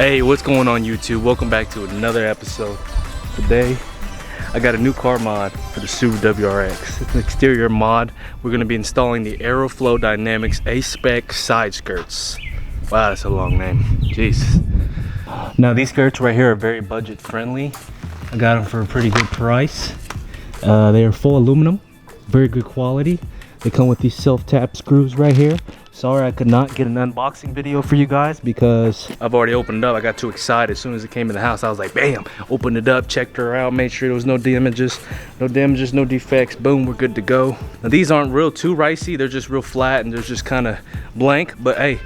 Hey, what's going on YouTube? Welcome back to another episode. Today, I got a new car mod for the Subaru WRX. It's an exterior mod. We're gonna be installing the AERO Dynamics A-Spec side skirts. Wow, that's a long name. Jeez. Now these skirts right here are very budget friendly. I got them for a pretty good price. They are full aluminum, very good quality. They come with these self-tap screws right here. Sorry I could not get an unboxing video for you guys because I've already opened it up. I got too excited. As soon as it came in the house, I was like, bam, opened it up, checked her out, made sure there was no damages, no defects. Boom, we're good to go. Now these aren't real too ricey. They're just real flat and they're just kind of blank. But hey,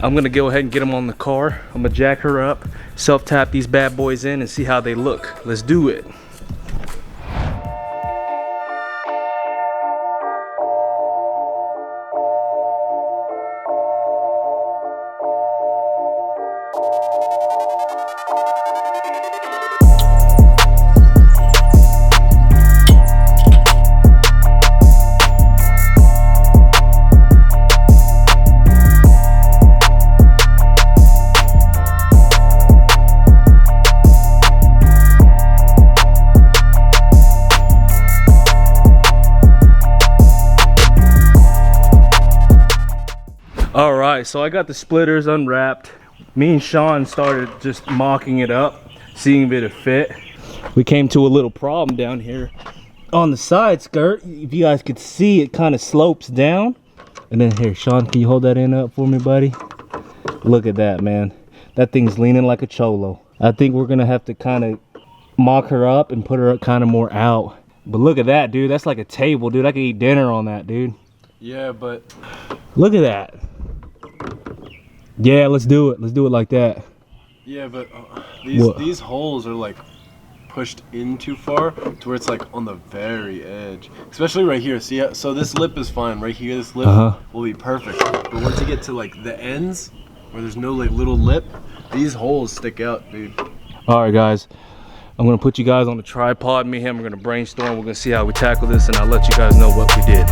I'm gonna go ahead and get them on the car. I'm gonna jack her up, self-tap these bad boys in and see how they look. Let's do it. All right, so I got the splitters unwrapped. Me and Sean started just mocking it up, seeing if it'd fit. We came to a little problem down here on the side skirt. If you guys could see, it kind of slopes down. And then here, Sean, can you hold that end up for me, buddy? Look at that, man. That thing's leaning like a cholo. I think we're gonna have to kind of mock her up and put her kind of more out. But look at that, dude. That's like a table, dude. I could eat dinner on that, dude. Yeah, but look at that. Yeah, let's do it. Let's do it like that. Yeah, but these holes are like pushed in too far to where it's like on the very edge. Especially right here. See, so this lip is fine. Right here, this lip will be perfect. But once you get to like the ends where there's no like little lip, these holes stick out, dude. All right, guys. I'm gonna put you guys on the tripod. Me and him are gonna brainstorm. We're gonna see how we tackle this, and I'll let you guys know what we did.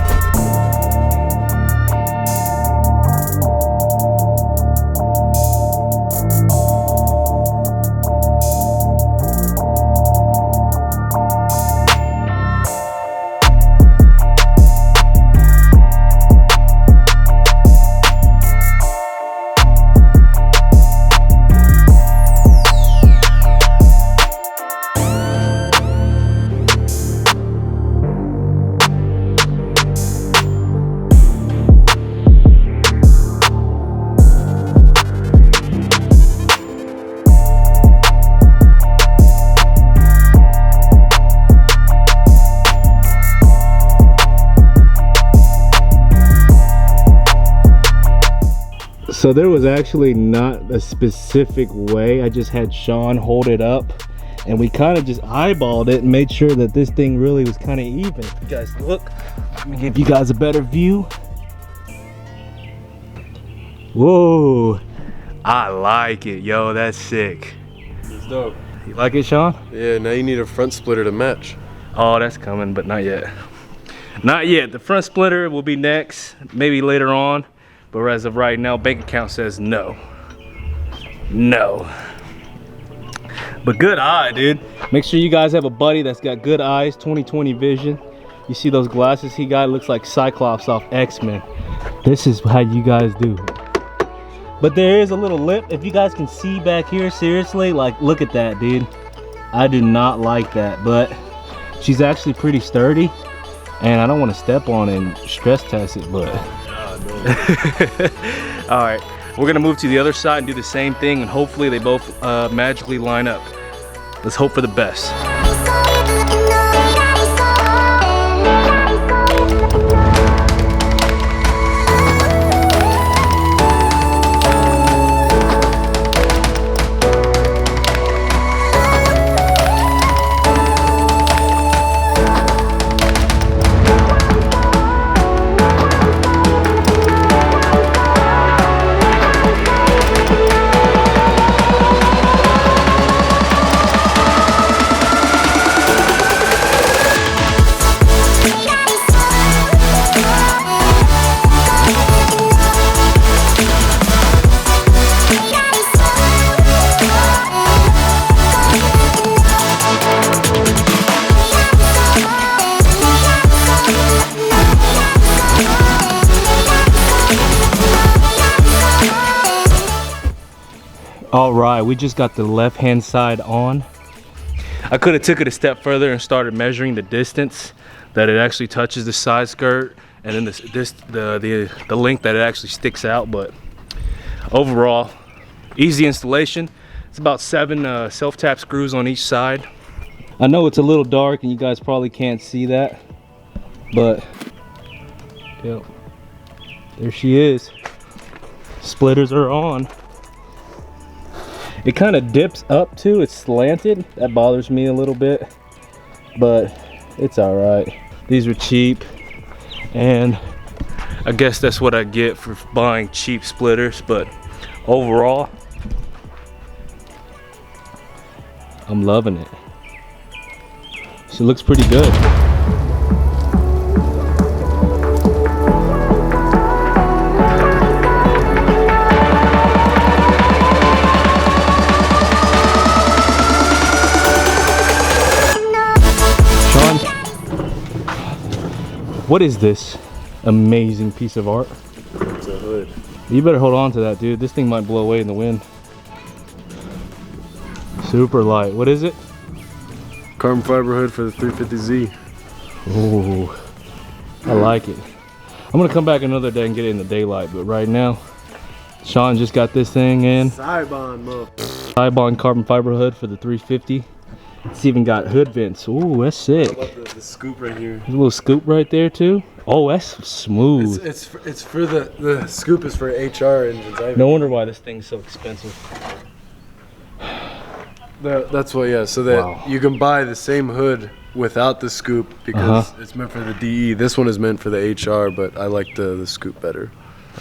So there was actually not a specific way. I just had Sean hold it up and we kind of just eyeballed it and made sure that this thing really was kind of even. If you guys look, let me give you guys a better view. Whoa, I like it, yo, that's sick. It's dope. You like it, Sean? Yeah, now you need a front splitter to match. Oh, that's coming, but not yet. Not yet. The front splitter will be next, maybe later on. But as of right now, bank account says no. No. But good eye, dude. Make sure you guys have a buddy that's got good eyes, 20/20 vision. You see those glasses he got? Looks like Cyclops off X-Men. This is how you guys do it. But there is a little lip. If you guys can see back here, seriously, like, look at that, dude. I do not like that, but she's actually pretty sturdy. And I don't want to step on it and stress test it, but... All right, we're gonna move to the other side and do the same thing, and hopefully they both magically line up. Let's hope for the best. All right, we just got the left-hand side on. I could have took it a step further and started measuring the distance that it actually touches the side skirt, and then the length that it actually sticks out. But overall, easy installation. It's about 7 self-tap screws on each side. I know it's a little dark and you guys probably can't see that, but yep, there she is. Splitters are on. It kind of dips up too, it's slanted. That bothers me a little bit, but it's all right. These were cheap, and I guess that's what I get for buying cheap splitters, but overall, I'm loving it. She looks pretty good. What is this amazing piece of art? It's a hood. You better hold on to that, dude. This thing might blow away in the wind. Super light. What is it? Carbon fiber hood for the 350Z. Oh, I like it. I'm gonna come back another day and get it in the daylight, but right now, Sean just got this thing in. Cybon carbon fiber hood for the 350. It's even got hood vents. Ooh, that's sick. How about the scoop right here? There's a little scoop right there too. Oh, that's smooth. It's for the scoop is for HR engines. No wonder why this thing's so expensive. That's what, yeah. So that you can buy the same hood without the scoop because it's meant for the DE. This one is meant for the HR, but I like the scoop better.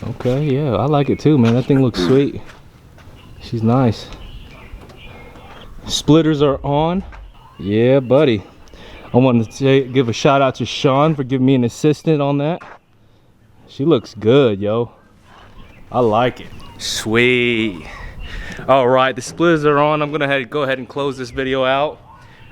Okay, yeah, I like it too, man. That thing looks sweet. She's nice. Splitters are on. Yeah, buddy. I want to give a shout out to Sean for giving me an assistant on that. She looks good, yo. I like it. Sweet. All right, the splitters are on. I'm gonna go ahead and close this video out.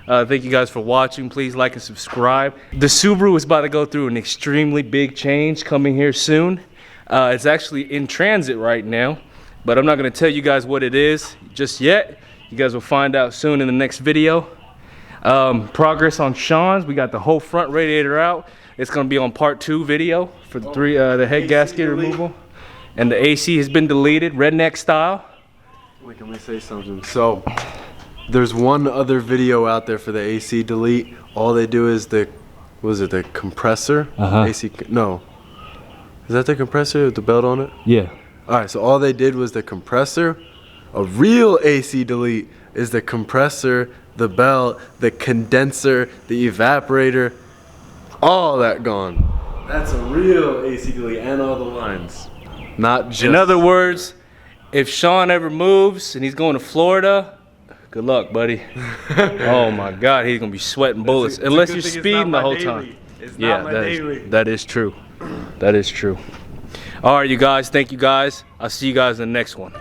Thank you guys for watching. Please like and subscribe. The Subaru is about to go through an extremely big change coming here soon. It's actually in transit right now, but I'm not gonna tell you guys what it is just yet. You guys will find out soon in the next video. Progress on Sean's. We got the whole front radiator out. It's gonna be on part 2 video for the head gasket removal. And the AC has been deleted, redneck style. Wait, can we say something? So, there's one other video out there for the AC delete. All they do is the compressor? AC, no. Is that the compressor with the belt on it? Yeah. Alright, so all they did was the compressor. A real AC delete is the compressor, the belt, the condenser, the evaporator, all that gone. That's a real AC delete and all the lines. Not just... In other words, if Sean ever moves and he's going to Florida, good luck, buddy. Oh my God, he's gonna be sweating bullets unless you're speeding the whole time. Yeah, that is true. That is true. All right, you guys. Thank you guys. I'll see you guys in the next one.